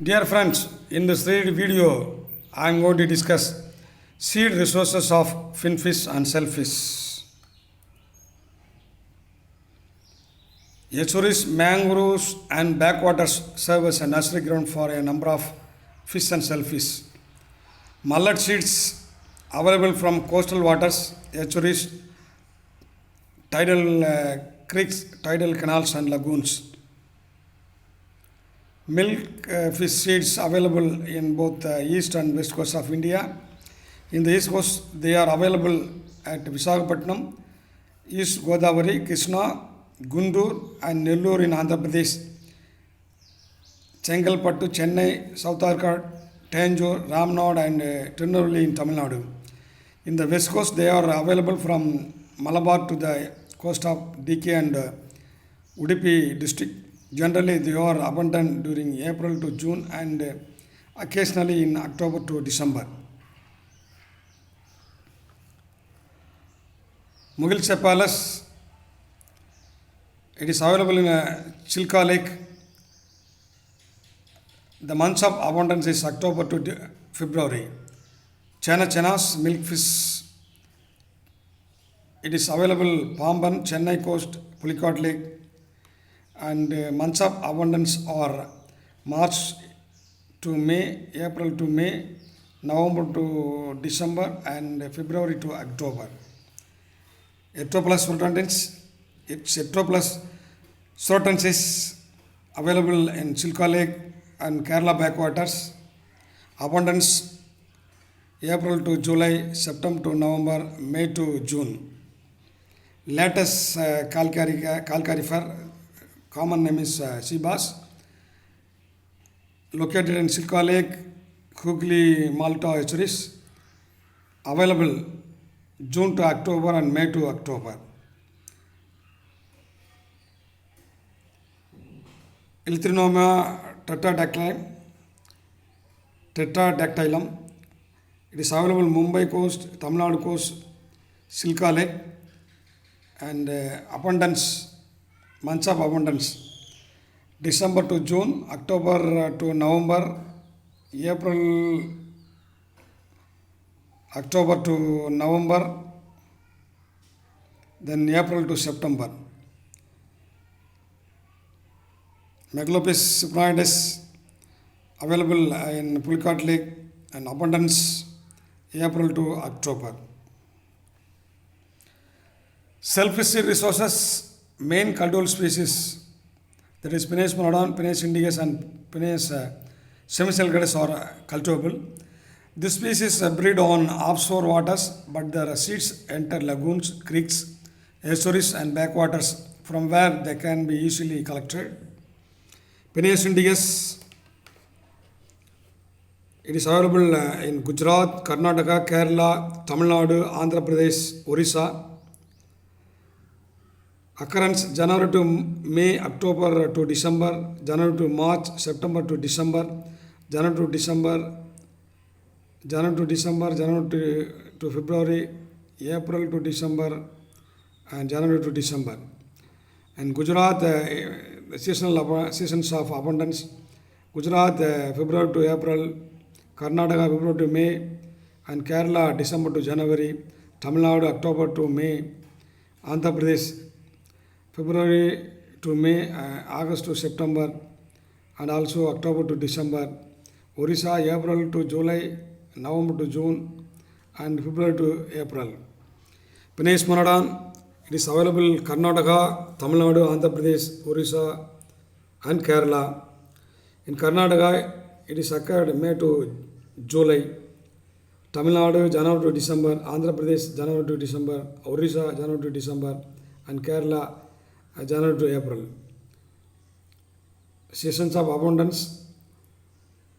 Dear friends, in this video, I am going to discuss seed resources of finfish and shellfish. Estuaries, mangroves, and backwaters serve as a nursery ground for a number of fish and shellfish. Mullet seeds available from coastal waters, estuaries, tidal creeks, tidal canals, and lagoons. Milk fish seeds available in both the east and west coast of India. In the east coast, they are available at Visakhapatnam, East Godavari, Krishna, Gundur, and Nellore in Andhra Pradesh, Chengalpattu, Chennai, South Arcot, Tanjore, Ramnad, and Tirunelveli in Tamil Nadu. In the west coast, they are available from Malabar to the coast of DK and Udupi district. Generally, they are abundant during April to June and occasionally in October to December. Mugilcephalus, it is available in Chilka Lake. The months of abundance is October to February. Chenas, milkfish, it is available Pamban, Chennai coast, Pulicat Lake. And months of abundance are March to May, April to May, November to December, and February to October. Ectoplus surtensis is available in Chilka Lake and Kerala backwaters. Abundance April to July, September to November, May to June. Lattice calcarifer, common name is sea bass, located in Chilka Lake, Hooghly, Malta estuaries, available June to October and May to October. Eleutheronema tetradactylum, it is available Mumbai coast, Tamil Nadu coast, Chilka Lake, and abundance. Months of abundance December to June, October to November, April, October to November, then April to September. Megalopis cyprioides available in Pulicat Lake and abundance April to October. Shellfish resources, main cultural species, that is Penaeus monodon, Penaeus indicus, and Penaeus semicelgatus are cultivable. This species breed on offshore waters, but their seeds enter lagoons, creeks, estuaries, and backwaters from where they can be easily collected. Penaeus indicus, it is available in Gujarat, Karnataka, Kerala, Tamil Nadu, Andhra Pradesh, Orissa. Occurrence January to May, October to December, January to March, September to December, January to December, January to February, April to December, and January to December. And Gujarat, the seasons of abundance, Gujarat, February to April, Karnataka, February to May, and Kerala, December to January, Tamil Nadu, October to May, Andhra Pradesh, February to May, August to September, and also October to December. Orissa, April to July, November to June, and February to April. Penaeus monodon, it is available Karnataka, Tamil Nadu, Andhra Pradesh, Orissa, and Kerala. In Karnataka, it is occurred May to July. Tamil Nadu, January to December, Andhra Pradesh, January to December, Orissa, January to December, and Kerala, January to April. Seasons of abundance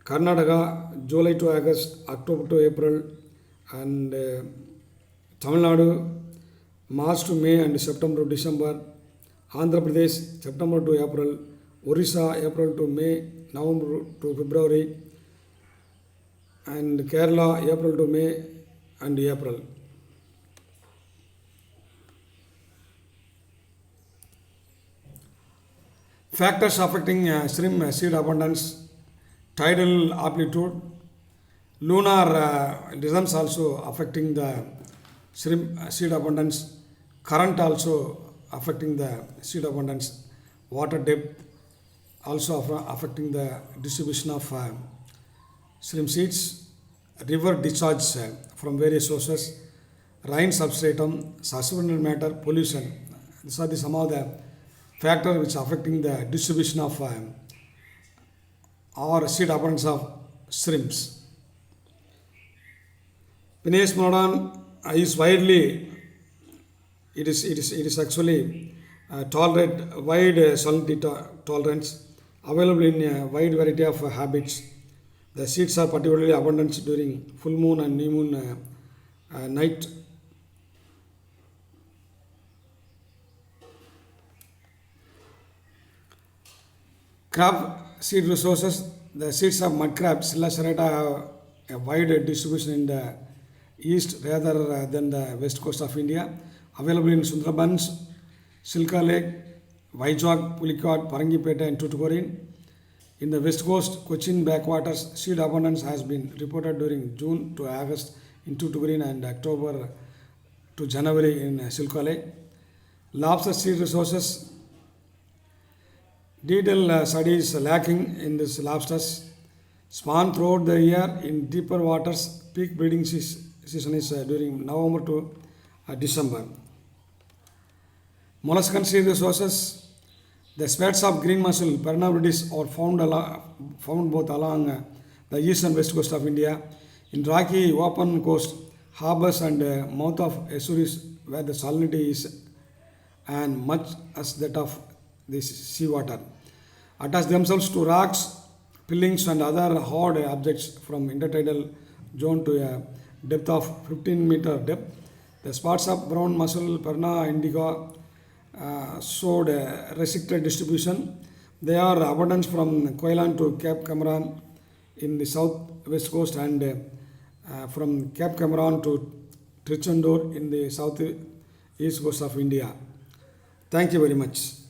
Karnataka, July to August, October to April, and Tamil Nadu, March to May and September to December, Andhra Pradesh, September to April, Orissa, April to May, November to February, and Kerala, April to May and April. Factors affecting shrimp seed abundance tidal amplitude, lunar rhythms also affecting the shrimp seed abundance, current also affecting the seed abundance, water depth also affecting the distribution of shrimp seeds, river discharge from various sources, rain substratum, suspended matter, pollution. These are some of the factors which are affecting the distribution of or seed abundance of shrimps. Penaeus modern is widely, it is actually tolerate wide salinity tolerance, available in a wide variety of habits. The seeds are particularly abundant during full moon and new moon night. Crab seed resources. The seeds of mud crab, Scilla serrata, have a wide distribution in the east rather than the west coast of India. Available in Sundarbans, Silka Lake, Vizag, Pulicat, Parangipeta, and Tuticorin. In the west coast, Cochin backwaters, seed abundance has been reported during June to August in Tuticorin and October to January in Silka Lake. Lobster seed resources. Detailed studies lacking in these lobsters. Spawn throughout the year in deeper waters. Peak breeding season is during November to December. Molluscan seed resources. The spats of green mussel Pernavridis are found both along the east and west coast of India, in rocky open coast harbors and mouth of estuaries where the salinity is and much as that of this seawater. Attach themselves to rocks, pillings and other hard objects from intertidal zone to a depth of 15-meter depth. The spots of brown mussel Perna indica showed a restricted distribution. They are abundant from Queensland to Cape Cameron in the south-west coast and from Cape Cameron to Trichandor in the south-east coast of India. Thank you very much.